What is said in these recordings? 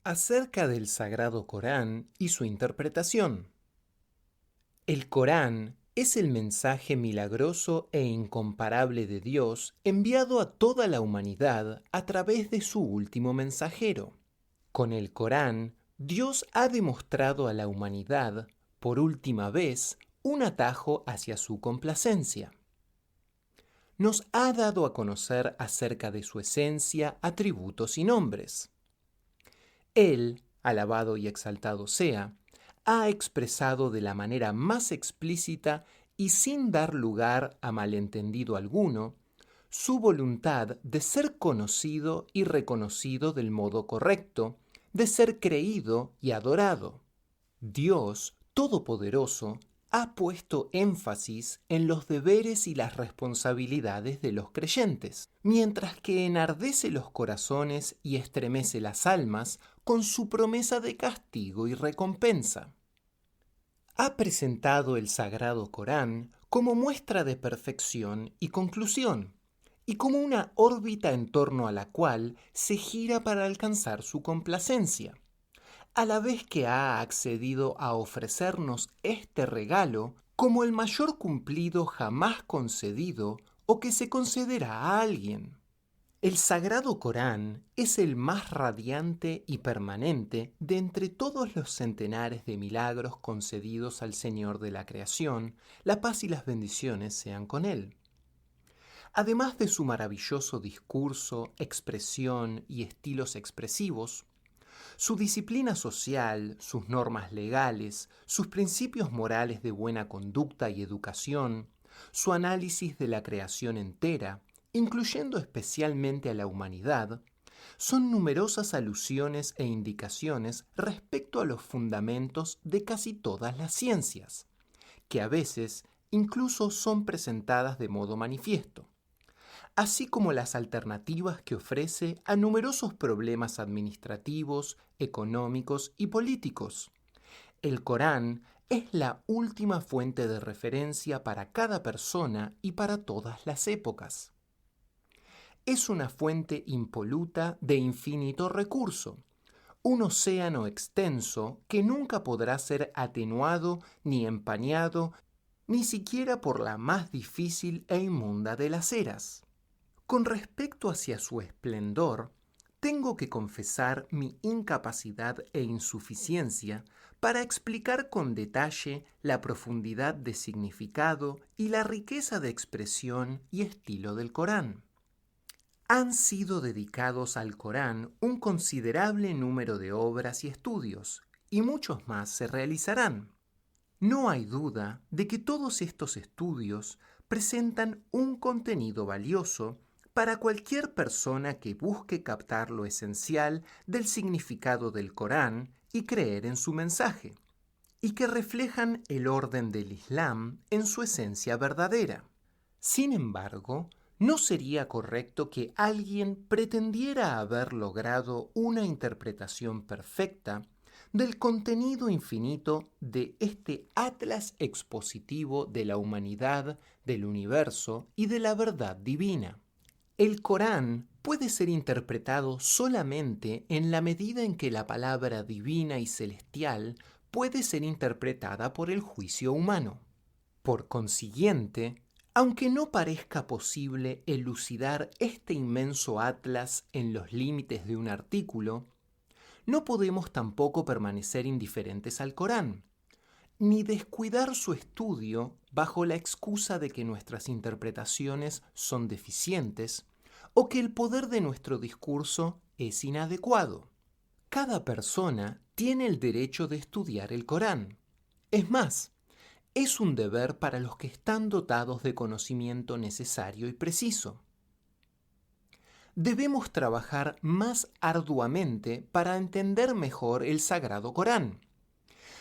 Acerca del Sagrado Corán y su interpretación. El Corán es el mensaje milagroso e incomparable de Dios enviado a toda la humanidad a través de su último mensajero. Con el Corán, Dios ha demostrado a la humanidad, por última vez, un atajo hacia su complacencia. Nos ha dado a conocer acerca de su esencia, atributos y nombres. Él, alabado y exaltado sea, ha expresado de la manera más explícita y sin dar lugar a malentendido alguno, su voluntad de ser conocido y reconocido del modo correcto, de ser creído y adorado. Dios Todopoderoso ha puesto énfasis en los deberes y las responsabilidades de los creyentes, mientras que enardece los corazones y estremece las almas con su promesa de castigo y recompensa. Ha presentado el Sagrado Corán como muestra de perfección y conclusión, y como una órbita en torno a la cual se gira para alcanzar su complacencia, a la vez que ha accedido a ofrecernos este regalo como el mayor cumplido jamás concedido o que se concederá a alguien. El Sagrado Corán es el más radiante y permanente de entre todos los centenares de milagros concedidos al Señor de la creación, la paz y las bendiciones sean con él. Además de su maravilloso discurso, expresión y estilos expresivos, su disciplina social, sus normas legales, sus principios morales de buena conducta y educación, su análisis de la creación entera, incluyendo especialmente a la humanidad, son numerosas alusiones e indicaciones respecto a los fundamentos de casi todas las ciencias, que a veces incluso son presentadas de modo manifiesto, así como las alternativas que ofrece a numerosos problemas administrativos, económicos y políticos. El Corán es la última fuente de referencia para cada persona y para todas las épocas. Es una fuente impoluta de infinito recurso, un océano extenso que nunca podrá ser atenuado ni empañado, ni siquiera por la más difícil e inmunda de las eras. Con respecto hacia su esplendor, tengo que confesar mi incapacidad e insuficiencia para explicar con detalle la profundidad de significado y la riqueza de expresión y estilo del Corán. Han sido dedicados al Corán un considerable número de obras y estudios, y muchos más se realizarán. No hay duda de que todos estos estudios presentan un contenido valioso para cualquier persona que busque captar lo esencial del significado del Corán y creer en su mensaje, y que reflejan el orden del Islam en su esencia verdadera. Sin embargo, no sería correcto que alguien pretendiera haber logrado una interpretación perfecta del contenido infinito de este atlas expositivo de la humanidad, del universo y de la verdad divina. El Corán puede ser interpretado solamente en la medida en que la palabra divina y celestial puede ser interpretada por el juicio humano. Por consiguiente, aunque no parezca posible elucidar este inmenso atlas en los límites de un artículo, no podemos tampoco permanecer indiferentes al Corán, ni descuidar su estudio bajo la excusa de que nuestras interpretaciones son deficientes o que el poder de nuestro discurso es inadecuado. Cada persona tiene el derecho de estudiar el Corán. Es más, es un deber para los que están dotados de conocimiento necesario y preciso. Debemos trabajar más arduamente para entender mejor el Sagrado Corán,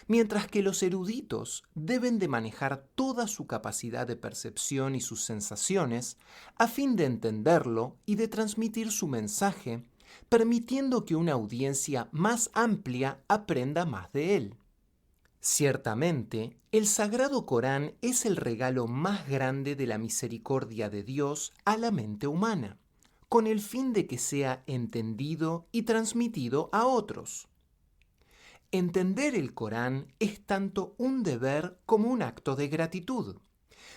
mientras que los eruditos deben de manejar toda su capacidad de percepción y sus sensaciones a fin de entenderlo y de transmitir su mensaje, permitiendo que una audiencia más amplia aprenda más de él. Ciertamente, el Sagrado Corán es el regalo más grande de la misericordia de Dios a la mente humana, con el fin de que sea entendido y transmitido a otros. Entender el Corán es tanto un deber como un acto de gratitud,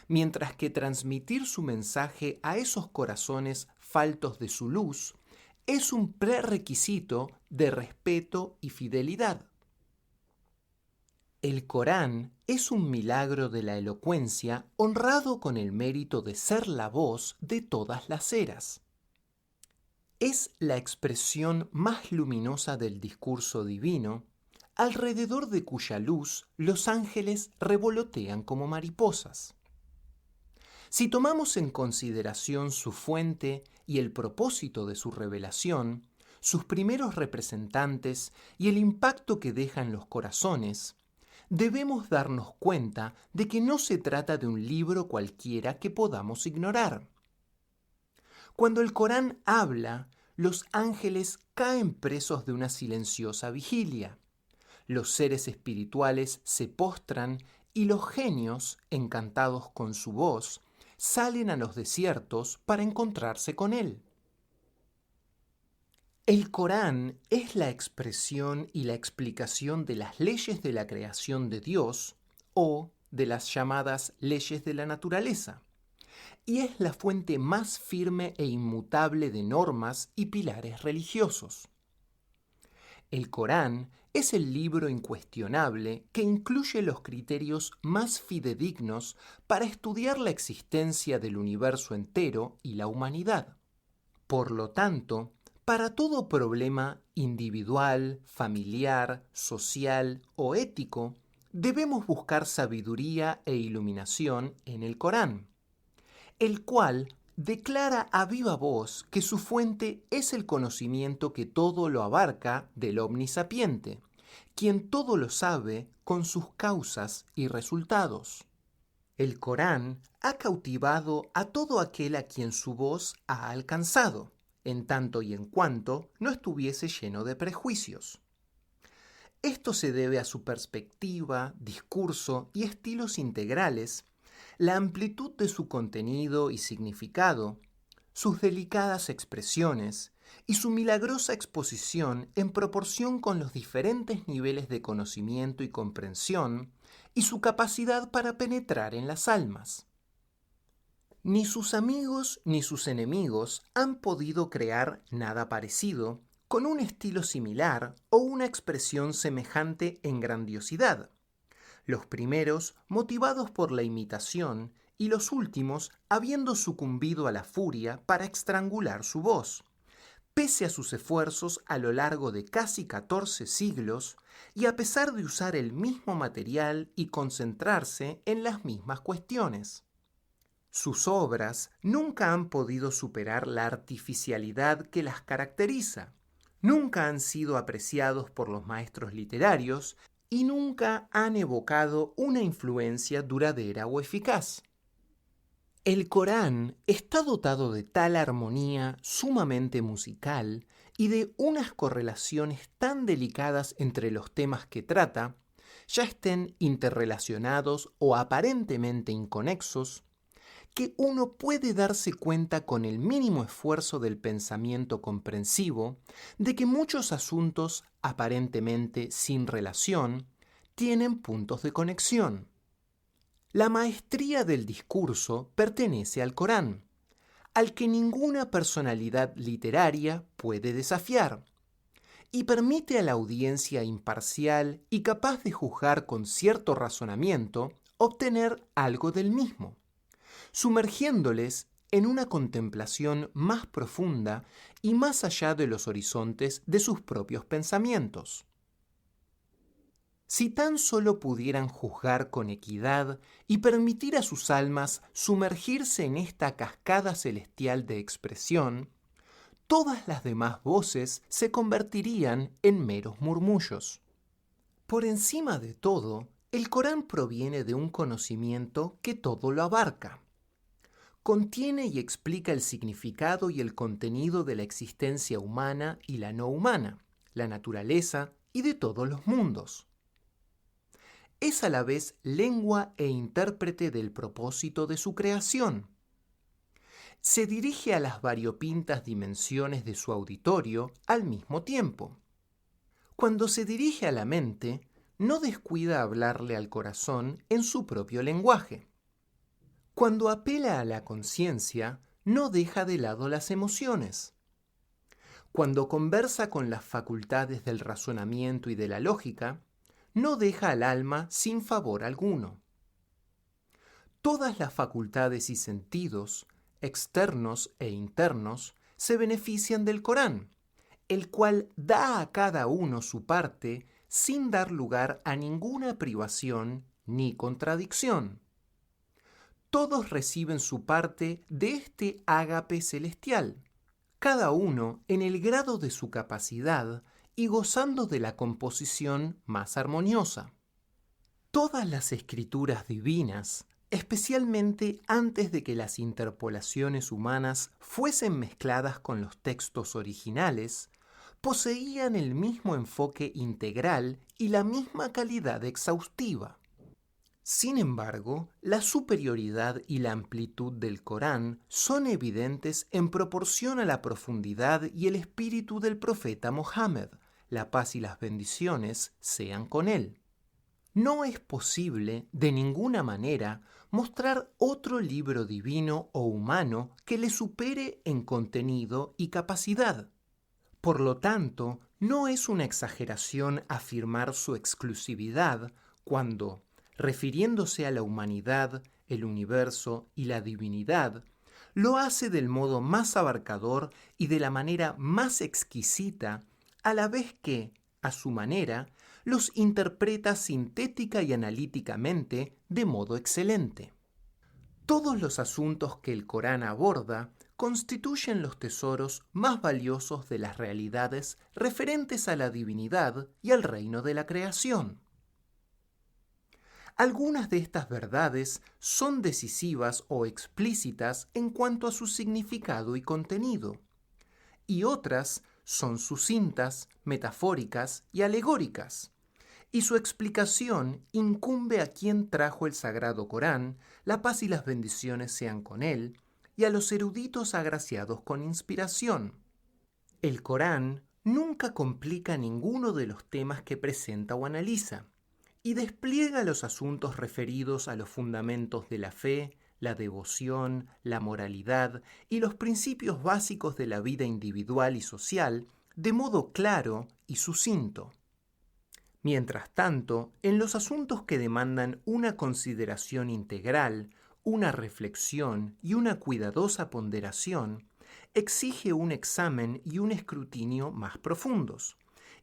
mientras que transmitir su mensaje a esos corazones faltos de su luz es un prerequisito de respeto y fidelidad. El Corán es un milagro de la elocuencia honrado con el mérito de ser la voz de todas las eras. Es la expresión más luminosa del discurso divino, alrededor de cuya luz los ángeles revolotean como mariposas. Si tomamos en consideración su fuente y el propósito de su revelación, sus primeros representantes y el impacto que deja en los corazones, debemos darnos cuenta de que no se trata de un libro cualquiera que podamos ignorar. Cuando el Corán habla, los ángeles caen presos de una silenciosa vigilia. Los seres espirituales se postran y los genios, encantados con su voz, salen a los desiertos para encontrarse con él. El Corán es la expresión y la explicación de las leyes de la creación de Dios o de las llamadas leyes de la naturaleza, y es la fuente más firme e inmutable de normas y pilares religiosos. El Corán es el libro incuestionable que incluye los criterios más fidedignos para estudiar la existencia del universo entero y la humanidad. Por lo tanto, para todo problema individual, familiar, social o ético, debemos buscar sabiduría e iluminación en el Corán, el cual declara a viva voz que su fuente es el conocimiento que todo lo abarca del omnisapiente, quien todo lo sabe con sus causas y resultados. El Corán ha cautivado a todo aquel a quien su voz ha alcanzado, en tanto y en cuanto no estuviese lleno de prejuicios. Esto se debe a su perspectiva, discurso y estilos integrales, la amplitud de su contenido y significado, sus delicadas expresiones y su milagrosa exposición en proporción con los diferentes niveles de conocimiento y comprensión y su capacidad para penetrar en las almas. Ni sus amigos ni sus enemigos han podido crear nada parecido, con un estilo similar o una expresión semejante en grandiosidad. Los primeros motivados por la imitación y los últimos habiendo sucumbido a la furia para estrangular su voz, pese a sus esfuerzos a lo largo de casi 14 siglos y a pesar de usar el mismo material y concentrarse en las mismas cuestiones. Sus obras nunca han podido superar la artificialidad que las caracteriza, nunca han sido apreciados por los maestros literarios y nunca han evocado una influencia duradera o eficaz. El Corán está dotado de tal armonía sumamente musical y de unas correlaciones tan delicadas entre los temas que trata, ya estén interrelacionados o aparentemente inconexos, que uno puede darse cuenta con el mínimo esfuerzo del pensamiento comprensivo de que muchos asuntos aparentemente sin relación tienen puntos de conexión. La maestría del discurso pertenece al Corán, al que ninguna personalidad literaria puede desafiar, y permite a la audiencia imparcial y capaz de juzgar con cierto razonamiento obtener algo del mismo, sumergiéndoles en una contemplación más profunda y más allá de los horizontes de sus propios pensamientos. Si tan solo pudieran juzgar con equidad y permitir a sus almas sumergirse en esta cascada celestial de expresión, todas las demás voces se convertirían en meros murmullos. Por encima de todo, el Corán proviene de un conocimiento que todo lo abarca. Contiene y explica el significado y el contenido de la existencia humana y la no humana, la naturaleza y de todos los mundos. Es a la vez lengua e intérprete del propósito de su creación. Se dirige a las variopintas dimensiones de su auditorio al mismo tiempo. Cuando se dirige a la mente, no descuida hablarle al corazón en su propio lenguaje. Cuando apela a la conciencia, no deja de lado las emociones. Cuando conversa con las facultades del razonamiento y de la lógica, no deja al alma sin favor alguno. Todas las facultades y sentidos, externos e internos, se benefician del Corán, el cual da a cada uno su parte sin dar lugar a ninguna privación ni contradicción. Todos reciben su parte de este ágape celestial, cada uno en el grado de su capacidad y gozando de la composición más armoniosa. Todas las escrituras divinas, especialmente antes de que las interpolaciones humanas fuesen mezcladas con los textos originales, poseían el mismo enfoque integral y la misma calidad exhaustiva. Sin embargo, la superioridad y la amplitud del Corán son evidentes en proporción a la profundidad y el espíritu del profeta Mohammed, la paz y las bendiciones sean con él. No es posible, de ninguna manera, mostrar otro libro divino o humano que le supere en contenido y capacidad. Por lo tanto, no es una exageración afirmar su exclusividad cuando, refiriéndose a la humanidad, el universo y la divinidad, lo hace del modo más abarcador y de la manera más exquisita, a la vez que, a su manera, los interpreta sintética y analíticamente de modo excelente. Todos los asuntos que el Corán aborda constituyen los tesoros más valiosos de las realidades referentes a la divinidad y al reino de la creación. Algunas de estas verdades son decisivas o explícitas en cuanto a su significado y contenido, y otras son sucintas, metafóricas y alegóricas, y su explicación incumbe a quien trajo el Sagrado Corán, la paz y las bendiciones sean con él, y a los eruditos agraciados con inspiración. El Corán nunca complica ninguno de los temas que presenta o analiza, y despliega los asuntos referidos a los fundamentos de la fe, la devoción, la moralidad y los principios básicos de la vida individual y social de modo claro y sucinto. Mientras tanto, en los asuntos que demandan una consideración integral, una reflexión y una cuidadosa ponderación, exige un examen y un escrutinio más profundos,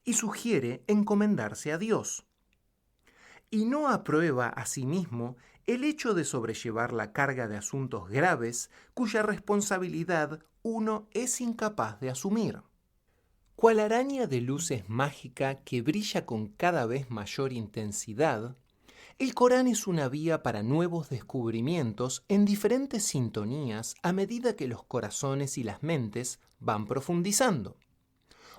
y sugiere encomendarse a Dios. Y no aprueba asimismo el hecho de sobrellevar la carga de asuntos graves cuya responsabilidad uno es incapaz de asumir. Cual araña de luces mágica que brilla con cada vez mayor intensidad, el Corán es una vía para nuevos descubrimientos en diferentes sintonías a medida que los corazones y las mentes van profundizando,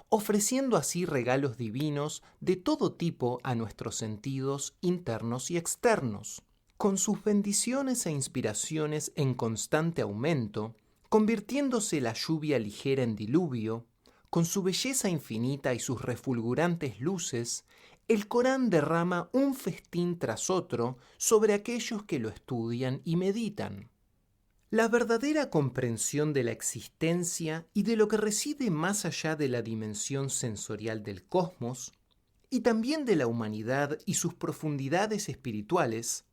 ofreciendo así regalos divinos de todo tipo a nuestros sentidos internos y externos, con sus bendiciones e inspiraciones en constante aumento, convirtiéndose la lluvia ligera en diluvio. Con su belleza infinita y sus refulgurantes luces, el Corán derrama un festín tras otro sobre aquellos que lo estudian y meditan. La verdadera comprensión de la existencia y de lo que reside más allá de la dimensión sensorial del cosmos, y también de la humanidad y sus profundidades espirituales,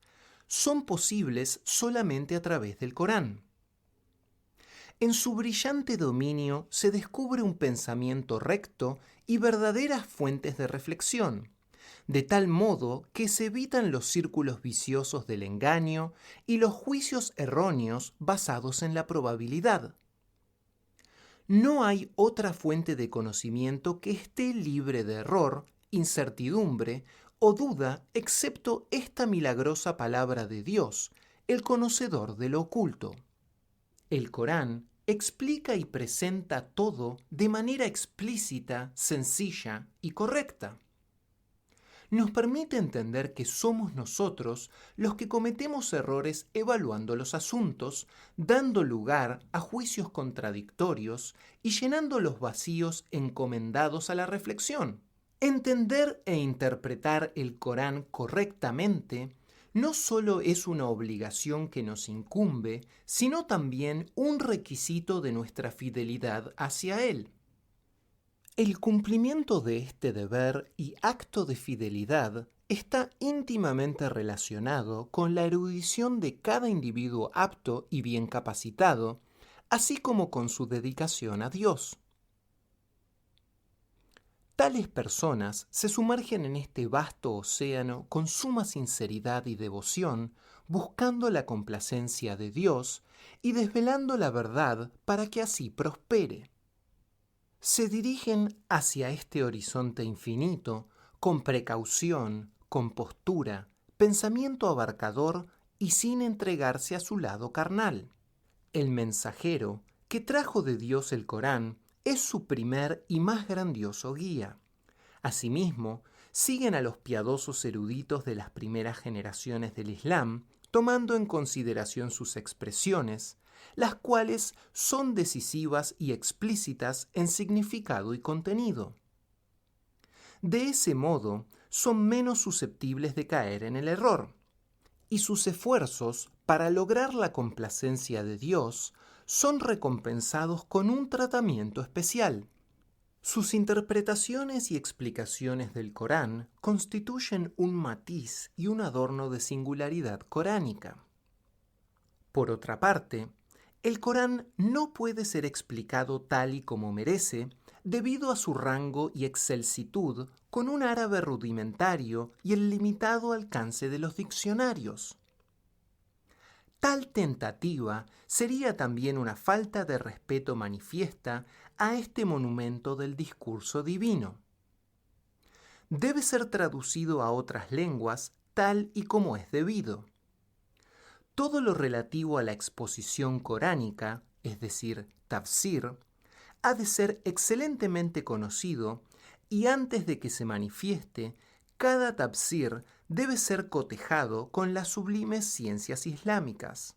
son posibles solamente a través del Corán. En su brillante dominio se descubre un pensamiento recto y verdaderas fuentes de reflexión, de tal modo que se evitan los círculos viciosos del engaño y los juicios erróneos basados en la probabilidad. No hay otra fuente de conocimiento que esté libre de error, incertidumbre o duda excepto esta milagrosa palabra de Dios, el conocedor de lo oculto. El Corán explica y presenta todo de manera explícita, sencilla y correcta. Nos permite entender que somos nosotros los que cometemos errores evaluando los asuntos, dando lugar a juicios contradictorios y llenando los vacíos encomendados a la reflexión. Entender e interpretar el Corán correctamente no solo es una obligación que nos incumbe, sino también un requisito de nuestra fidelidad hacia él. El cumplimiento de este deber y acto de fidelidad está íntimamente relacionado con la erudición de cada individuo apto y bien capacitado, así como con su dedicación a Dios. Tales personas se sumergen en este vasto océano con suma sinceridad y devoción, buscando la complacencia de Dios y desvelando la verdad para que así prospere. Se dirigen hacia este horizonte infinito con precaución, compostura, pensamiento abarcador y sin entregarse a su lado carnal. El mensajero que trajo de Dios el Corán es su primer y más grandioso guía. Asimismo, siguen a los piadosos eruditos de las primeras generaciones del Islam, tomando en consideración sus expresiones, las cuales son decisivas y explícitas en significado y contenido. De ese modo, son menos susceptibles de caer en el error, y sus esfuerzos para lograr la complacencia de Dios son recompensados con un tratamiento especial. Sus interpretaciones y explicaciones del Corán constituyen un matiz y un adorno de singularidad coránica. Por otra parte, el Corán no puede ser explicado tal y como merece debido a su rango y excelsitud con un árabe rudimentario y el limitado alcance de los diccionarios. Tal tentativa sería también una falta de respeto manifiesta a este monumento del discurso divino. Debe ser traducido a otras lenguas tal y como es debido. Todo lo relativo a la exposición coránica, es decir, tafsir, ha de ser excelentemente conocido y antes de que se manifieste, cada tafsir debe ser cotejado con las sublimes ciencias islámicas.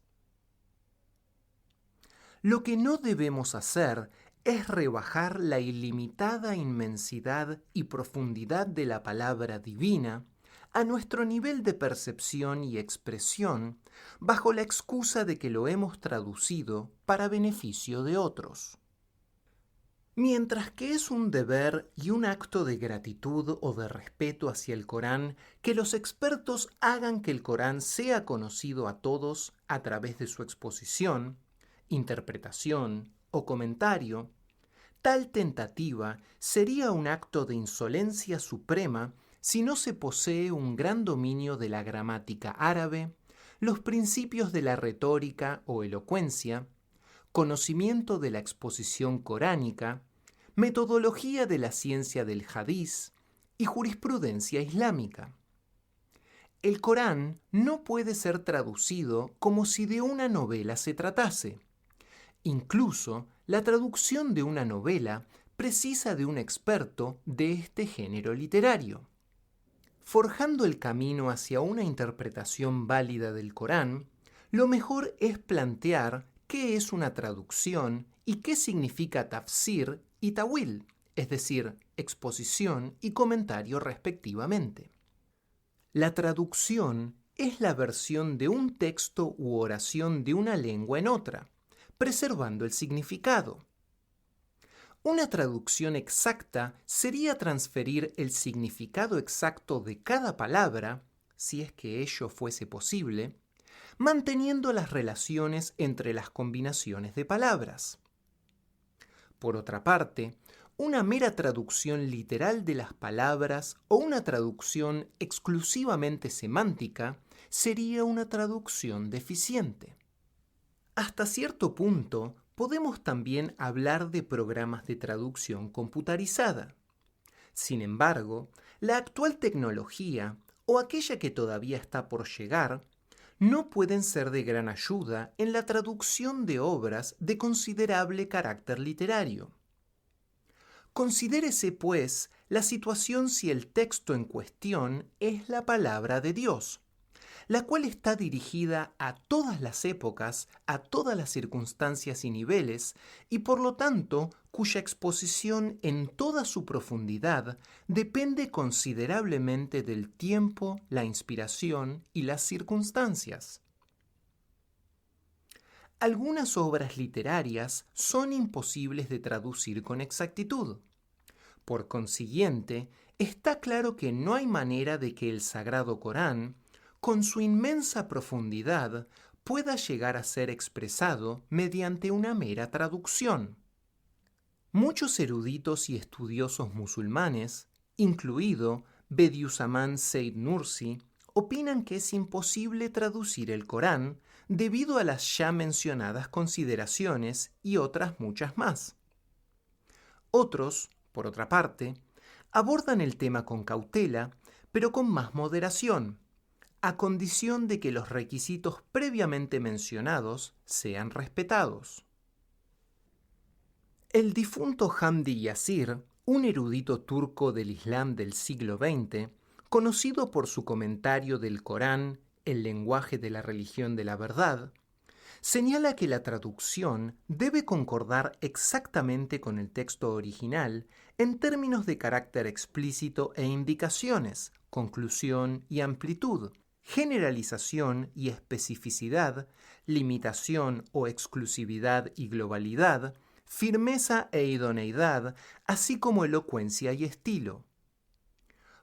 Lo que no debemos hacer es rebajar la ilimitada inmensidad y profundidad de la palabra divina a nuestro nivel de percepción y expresión bajo la excusa de que lo hemos traducido para beneficio de otros. Mientras que es un deber y un acto de gratitud o de respeto hacia el Corán que los expertos hagan que el Corán sea conocido a todos a través de su exposición, interpretación o comentario, tal tentativa sería un acto de insolencia suprema si no se posee un gran dominio de la gramática árabe, los principios de la retórica o elocuencia, conocimiento de la exposición coránica, metodología de la ciencia del hadiz y jurisprudencia islámica. El Corán no puede ser traducido como si de una novela se tratase. Incluso la traducción de una novela precisa de un experto de este género literario. Forjando el camino hacia una interpretación válida del Corán, lo mejor es plantear qué es una traducción y qué significa tafsir y tawil, es decir, exposición y comentario respectivamente. La traducción es la versión de un texto u oración de una lengua en otra, preservando el significado. Una traducción exacta sería transferir el significado exacto de cada palabra, si es que ello fuese posible, manteniendo las relaciones entre las combinaciones de palabras. Por otra parte, una mera traducción literal de las palabras o una traducción exclusivamente semántica sería una traducción deficiente. Hasta cierto punto, podemos también hablar de programas de traducción computarizada. Sin embargo, la actual tecnología, o aquella que todavía está por llegar, no pueden ser de gran ayuda en la traducción de obras de considerable carácter literario. Considérese, pues, la situación si el texto en cuestión es la palabra de Dios, la cual está dirigida a todas las épocas, a todas las circunstancias y niveles, y por lo tanto cuya exposición en toda su profundidad depende considerablemente del tiempo, la inspiración y las circunstancias. Algunas obras literarias son imposibles de traducir con exactitud. Por consiguiente, está claro que no hay manera de que el Sagrado Corán, con su inmensa profundidad, pueda llegar a ser expresado mediante una mera traducción. Muchos eruditos y estudiosos musulmanes, incluido Bediüzzaman Said Nursi, opinan que es imposible traducir el Corán debido a las ya mencionadas consideraciones y otras muchas más. Otros, por otra parte, abordan el tema con cautela, pero con más moderación, a condición de que los requisitos previamente mencionados sean respetados. El difunto Hamdi Yazir, un erudito turco del Islam del siglo XX, conocido por su comentario del Corán, el lenguaje de la religión de la verdad, señala que la traducción debe concordar exactamente con el texto original en términos de carácter explícito e indicaciones, conclusión y amplitud, generalización y especificidad, limitación o exclusividad y globalidad, firmeza e idoneidad, así como elocuencia y estilo.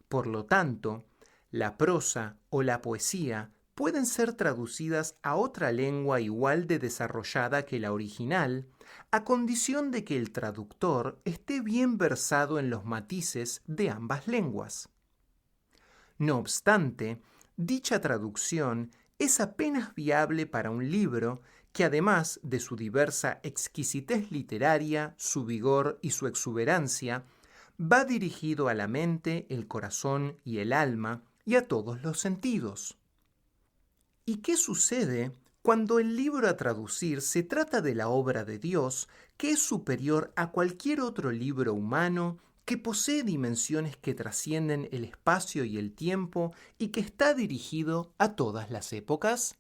Por lo tanto, la prosa o la poesía pueden ser traducidas a otra lengua igual de desarrollada que la original, a condición de que el traductor esté bien versado en los matices de ambas lenguas. No obstante, dicha traducción es apenas viable para un libro que, además de su diversa exquisitez literaria, su vigor y su exuberancia, va dirigido a la mente, el corazón y el alma y a todos los sentidos. ¿Y qué sucede cuando el libro a traducir se trata de la obra de Dios, que es superior a cualquier otro libro humano, que posee dimensiones que trascienden el espacio y el tiempo y que está dirigido a todas las épocas?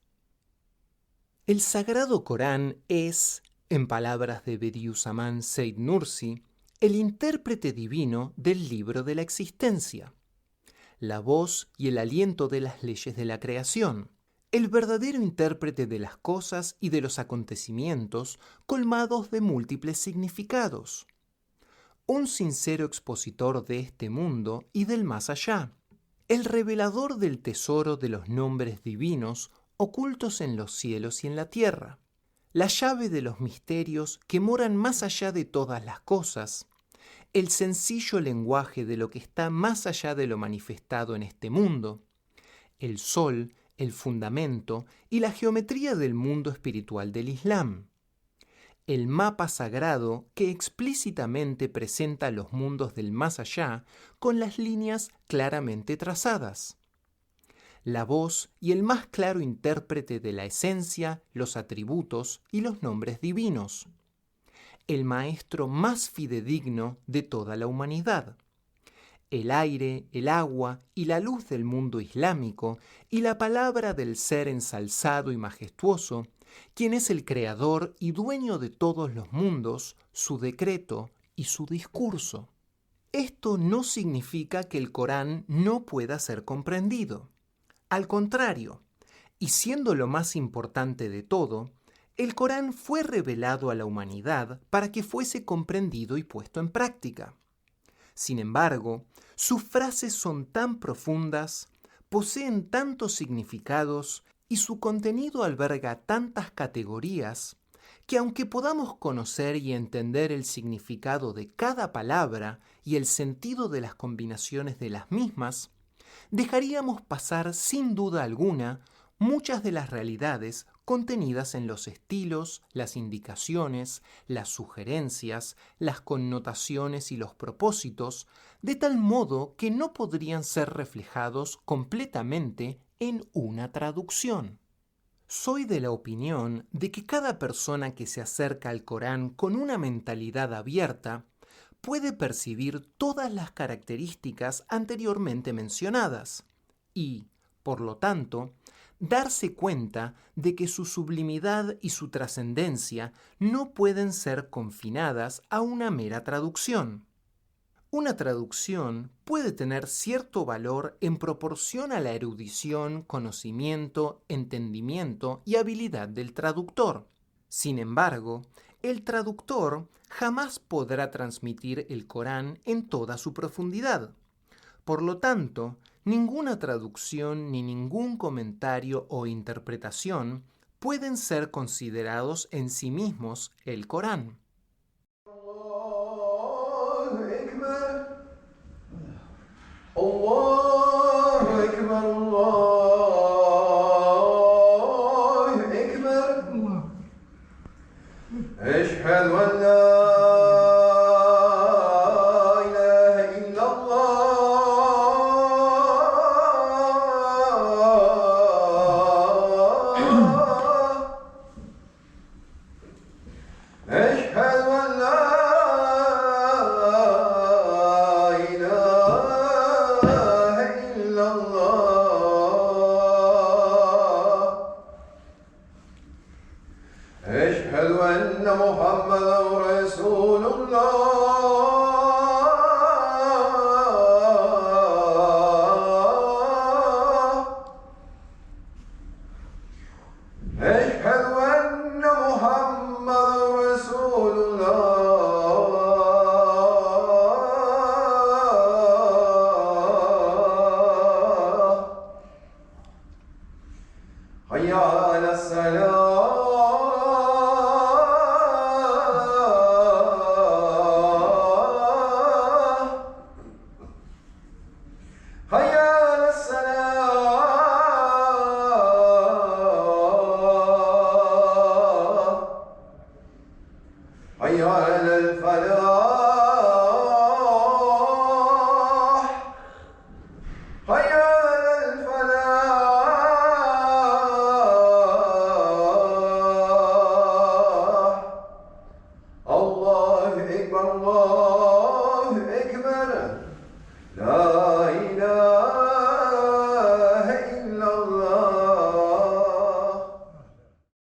El Sagrado Corán es, en palabras de Bediüzzaman Said Nursi, el intérprete divino del libro de la existencia, la voz y el aliento de las leyes de la creación, el verdadero intérprete de las cosas y de los acontecimientos colmados de múltiples significados, un sincero expositor de este mundo y del más allá, el revelador del tesoro de los nombres divinos ocultos en los cielos y en la tierra, la llave de los misterios que moran más allá de todas las cosas, el sencillo lenguaje de lo que está más allá de lo manifestado en este mundo, el sol, el fundamento y la geometría del mundo espiritual del Islam, el mapa sagrado que explícitamente presenta los mundos del más allá con las líneas claramente trazadas, la voz y el más claro intérprete de la esencia, los atributos y los nombres divinos, el maestro más fidedigno de toda la humanidad, el aire, el agua y la luz del mundo islámico y la palabra del ser ensalzado y majestuoso, quien es el creador y dueño de todos los mundos, su decreto y su discurso. Esto no significa que el Corán no pueda ser comprendido. Al contrario, y siendo lo más importante de todo, el Corán fue revelado a la humanidad para que fuese comprendido y puesto en práctica. Sin embargo, sus frases son tan profundas, poseen tantos significados y su contenido alberga tantas categorías que aunque podamos conocer y entender el significado de cada palabra y el sentido de las combinaciones de las mismas, dejaríamos pasar sin duda alguna muchas de las realidades contenidas en los estilos, las indicaciones, las sugerencias, las connotaciones y los propósitos, de tal modo que no podrían ser reflejados completamente en una traducción. Soy de la opinión de que cada persona que se acerca al Corán con una mentalidad abierta puede percibir todas las características anteriormente mencionadas y, por lo tanto, darse cuenta de que su sublimidad y su trascendencia no pueden ser confinadas a una mera traducción. Una traducción puede tener cierto valor en proporción a la erudición, conocimiento, entendimiento y habilidad del traductor. Sin embargo, el traductor jamás podrá transmitir el Corán en toda su profundidad. Por lo tanto, ninguna traducción ni ningún comentario o interpretación pueden ser considerados en sí mismos el Corán. الله أكبر الله أكبر أشهد أن لا إله إلا الله أشهد أن لا إله إلا الله أشهد أن محمدا رسول الله أشهد أن محمدا رسول الله حي على الصلاة